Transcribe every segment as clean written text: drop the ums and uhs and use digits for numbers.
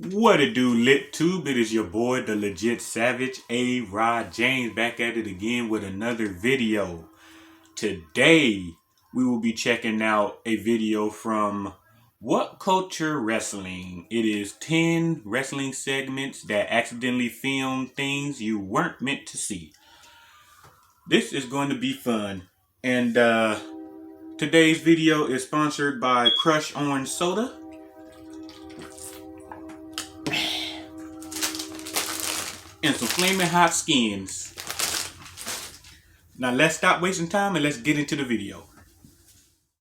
What it do, Lit Tube? It is your boy, the legit savage, A-Rod James, back at it again with another video. Today, we will be checking out a video from What Culture Wrestling. It is 10 wrestling segments that accidentally filmed things you weren't meant to see. This is going to be fun. And today's video is sponsored by Crush Orange Soda. And some flaming hot skins. Now let's stop wasting time and let's get into the video.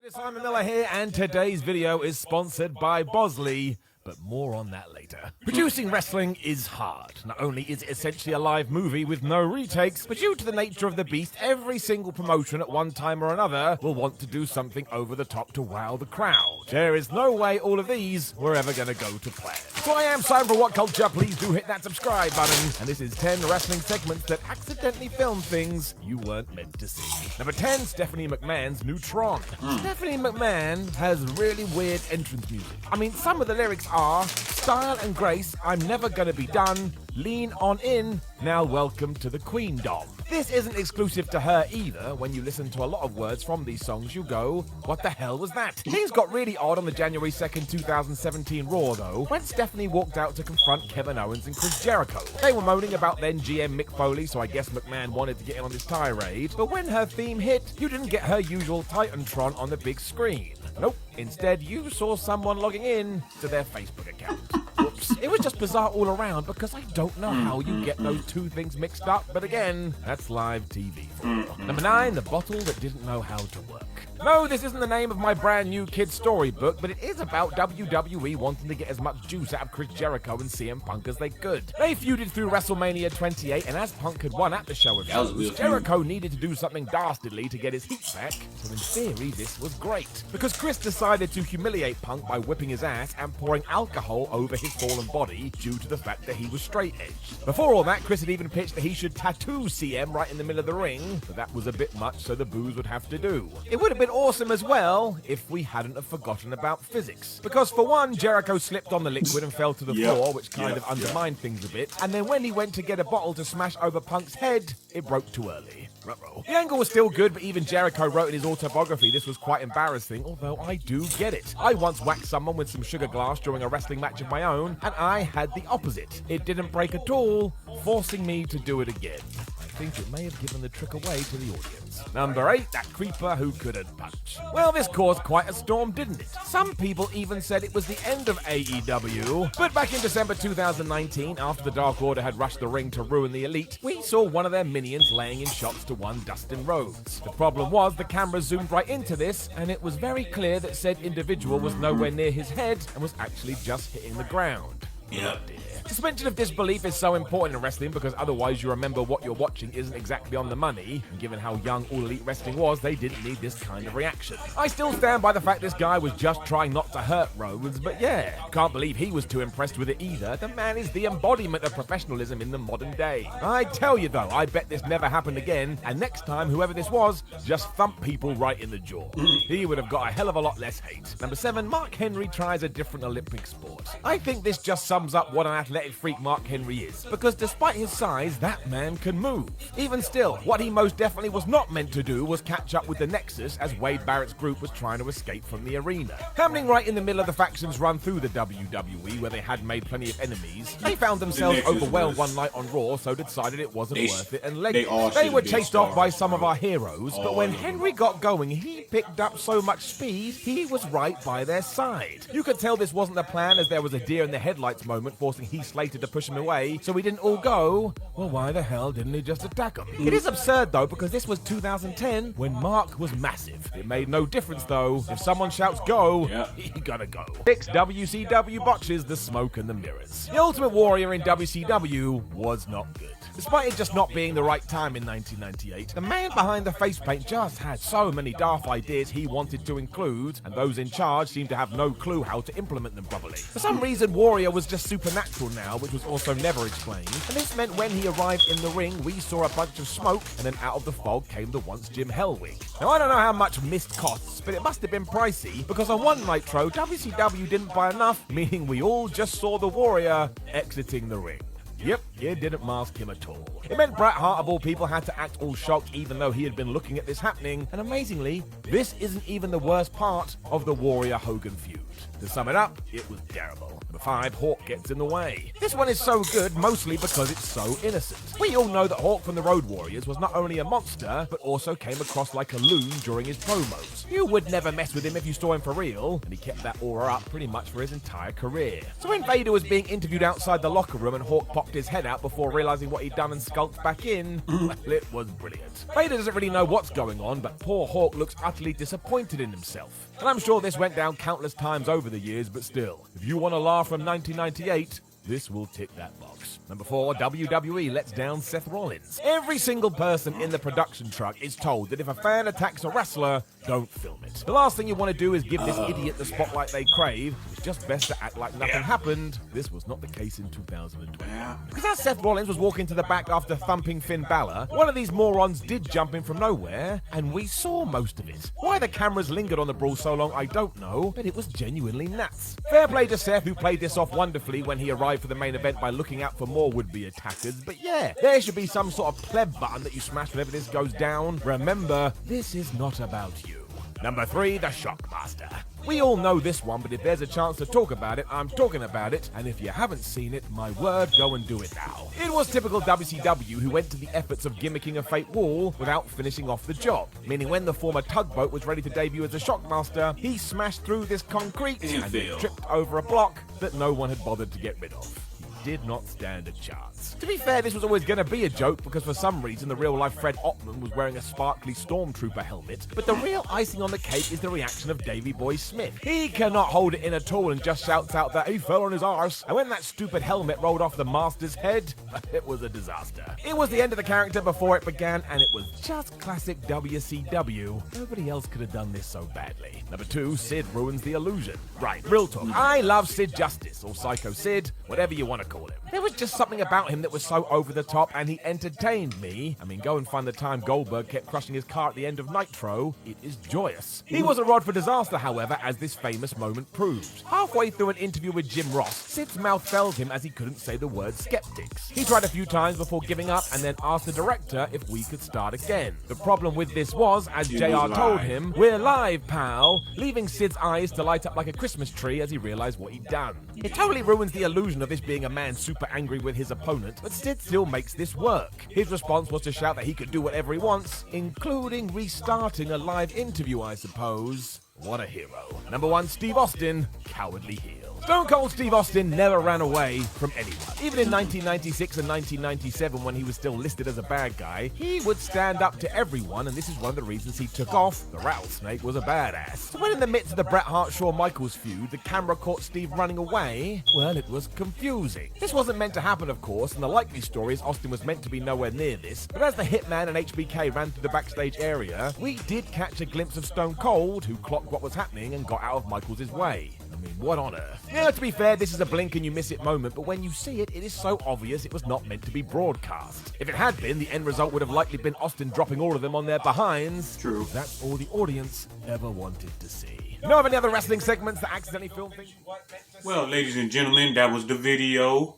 It's Simon Miller here, and today's video is sponsored by Bosley, but more on that later. Producing wrestling is hard. Not only is it essentially a live movie with no retakes, but due to the nature of the beast, every single promotion at one time or another will want to do something over the top to wow the crowd. There is no way all of these were ever going to go to plan. So I am Simon for What Culture. Please do hit that subscribe button. And this is 10 wrestling segments that accidentally film things you weren't meant to see. Number 10, Stephanie McMahon's Neutron. Stephanie McMahon has really weird entrance music. I mean, some of the lyrics are style and grace, I'm never gonna be done, lean on in, now welcome to the Queendom. This isn't exclusive to her either. When you listen to a lot of words from these songs, you go, what the hell was that? Things got really odd on the January 2nd, 2017 Raw though, when Stephanie walked out to confront Kevin Owens and Chris Jericho. They were moaning about then GM Mick Foley, so I guess McMahon wanted to get in on this tirade, but when her theme hit, you didn't get her usual Titantron on the big screen. Nope, instead you saw someone logging in to their Facebook account. Whoops. It was just bizarre all around because I don't know how you get those two things mixed up, but again, that's live TV for you. Number 9, the bottle that didn't know how to work. No, this isn't the name of my brand new kid's storybook, but it is about WWE wanting to get as much juice out of Chris Jericho and CM Punk as they could. They feuded through WrestleMania 28, and as Punk had won at the show of shows, Jericho needed to do something dastardly to get his heat back, so in theory this was great. Because Chris decided to humiliate Punk by whipping his ass and pouring alcohol over his fallen body due to the fact that he was straight-edged. Before all that, Chris had even pitched that he should tattoo CM right in the middle of the ring, but that was a bit much, so the booze would have to do. It would have been awesome as well if we hadn't have forgotten about physics. Because for one, Jericho slipped on the liquid and fell to the floor, which kind of undermined things a bit, and then when he went to get a bottle to smash over Punk's head, it broke too early. Ruh-roh. The angle was still good, but even Jericho wrote in his autobiography this was quite embarrassing, although I do get it. I once whacked someone with some sugar glass during a wrestling match of my own, and I had the opposite. It didn't break at all, forcing me to do it again. I think it may have given the trick away to the audience. Number 8, that creeper who couldn't punch. Well, this caused quite a storm, didn't it? Some people even said it was the end of AEW. But back in December 2019, after the Dark Order had rushed the ring to ruin the Elite, we saw one of their minions laying in shots to one Dustin Rhodes. The problem was the camera zoomed right into this, and it was very clear that said individual was nowhere near his head and was actually just hitting the ground. Yep. Suspension of disbelief is so important in wrestling because otherwise you remember what you're watching isn't exactly on the money, and given how young All Elite Wrestling was, they didn't need this kind of reaction. I still stand by the fact this guy was just trying not to hurt Rhodes, but yeah, can't believe he was too impressed with it either. The man is the embodiment of professionalism in the modern day. I tell you though, I bet this never happened again, and next time whoever this was, just thump people right in the jaw. He would have got a hell of a lot less hate. Number 7, Mark Henry tries a different Olympic sport. I think this just sums up what an athletic freak Mark Henry is, because despite his size, that man can move. Even still, what he most definitely was not meant to do was catch up with the Nexus as Wade Barrett's group was trying to escape from the arena. Happening right in the middle of the factions run through the WWE, where they had made plenty of enemies, they found themselves overwhelmed one night on Raw, so decided it wasn't worth it and legged it. They were chased off by some of our heroes, but when Henry got going, he picked up so much speed, he was right by their side. You could tell this wasn't the plan, as there was a deer in the headlights moment forcing Heath Slater to push him away, so we didn't all go, well, why the hell didn't he just attack him? It is absurd though, because this was 2010 when Mark was massive. It made no difference though. If someone shouts go, he gotta go. 6, WCW botches the smoke and the mirrors. The Ultimate Warrior in WCW was not good. Despite it just not being the right time in 1998, the man behind the face paint just had so many daft ideas he wanted to include, and those in charge seemed to have no clue how to implement them properly. For some reason, Warrior was just supernatural until now, which was also never explained. And this meant when he arrived in the ring, we saw a bunch of smoke, and then out of the fog came the once Jim Hellwig. Now, I don't know how much mist costs, but it must have been pricey, because on one Nitro, WCW didn't buy enough, meaning we all just saw the Warrior exiting the ring. Yep, it didn't mask him at all. It meant Bret Hart, of all people, had to act all shocked even though he had been looking at this happening, and amazingly, this isn't even the worst part of the Warrior-Hogan feud. To sum it up, it was terrible. Number 5, Hawk gets in the way. This one is so good, mostly because it's so innocent. We all know that Hawk from the Road Warriors was not only a monster, but also came across like a loon during his promos. You would never mess with him if you saw him for real, and he kept that aura up pretty much for his entire career. So when Vader was being interviewed outside the locker room and Hawk popped his head out before realizing what he'd done and skulked back in, well, it was brilliant. Vader doesn't really know what's going on, but poor Hawk looks utterly disappointed in himself. And I'm sure this went down countless times over the years, but still, if you want to laugh from 1998, this will tick that box. Number 4, WWE lets down Seth Rollins. Every single person in the production truck is told that if a fan attacks a wrestler, don't film it. The last thing you want to do is give this idiot the spotlight they crave. It's just best to act like nothing happened. This was not the case in 2012. Because as Seth Rollins was walking to the back after thumping Finn Balor, one of these morons did jump in from nowhere, and we saw most of it. Why the cameras lingered on the brawl so long, I don't know, but it was genuinely nuts. Fair play to Seth, who played this off wonderfully when he arrived for the main event by looking out for more would-be attackers, but yeah, there should be some sort of pleb button that you smash whenever this goes down. Remember, this is not about you. Number 3, the Shockmaster. We all know this one, but if there's a chance to talk about it, I'm talking about it, and if you haven't seen it, my word, go and do it now. It was typical WCW, who went to the efforts of gimmicking a fake wall without finishing off the job, meaning when the former Tugboat was ready to debut as a Shockmaster, he smashed through this concrete and tripped over a block that no one had bothered to get rid of. Did not stand a chance. To be fair, this was always going to be a joke because for some reason the real-life Fred Ottman was wearing a sparkly Stormtrooper helmet, but the real icing on the cake is the reaction of Davey Boy Smith. He cannot hold it in at all and just shouts out that he fell on his arse, and when that stupid helmet rolled off the Master's head, it was a disaster. It was the end of the character before it began, and it was just classic WCW. Nobody else could have done this so badly. Number 2, Sid ruins the illusion. Right, real talk. I love Sid Justice, or Psycho Sid, whatever you want to call him. There was just something about him that was so over the top, and he entertained me. I mean, go and find the time Goldberg kept crushing his car at the end of Nitro. It is joyous. He was a rod for disaster, however, as this famous moment proved. Halfway through an interview with Jim Ross, Sid's mouth failed him as he couldn't say the word skeptics. He tried a few times before giving up and then asked the director if we could start again. The problem with this was, as JR told him, "We're live, pal," leaving Sid's eyes to light up like a Christmas tree as he realized what he'd done. It totally ruins the illusion of this being a man super angry with his opponent, but Sid still makes this work. His response was to shout that he could do whatever he wants, including restarting a live interview, I suppose. What a hero. Number 1, Steve Austin, cowardly heel. Stone Cold Steve Austin never ran away from anyone. Even in 1996 and 1997, when he was still listed as a bad guy, he would stand up to everyone, and this is one of the reasons he took off. The rattlesnake was a badass. So when in the midst of the Bret Hart-Shawn Michaels feud, the camera caught Steve running away, well, it was confusing. This wasn't meant to happen, of course, and the likely story is Austin was meant to be nowhere near this, but as the Hitman and HBK ran through the backstage area, we did catch a glimpse of Stone Cold, who clocked what was happening and got out of Michaels' way. I mean, what on earth? Yeah, to be fair, this is a blink and you miss it moment, but when you see it, it is so obvious it was not meant to be broadcast. If it had been, the end result would have likely been Austin dropping all of them on their behinds. True. That's all the audience ever wanted to see. You know of any other wrestling segments that accidentally filmed things you weren't meant to see? Well, ladies and gentlemen, that was the video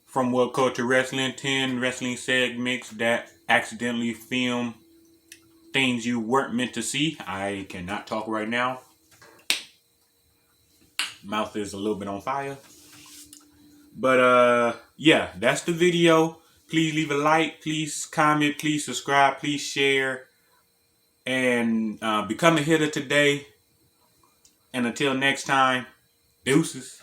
from What Culture Wrestling. 10 wrestling segments that accidentally film things you weren't meant to see. I cannot talk right now. Mouth is a little bit on fire. But yeah, that's the video. Please leave a like, please comment, please subscribe, please share, and become a hitter today. And until next time, deuces.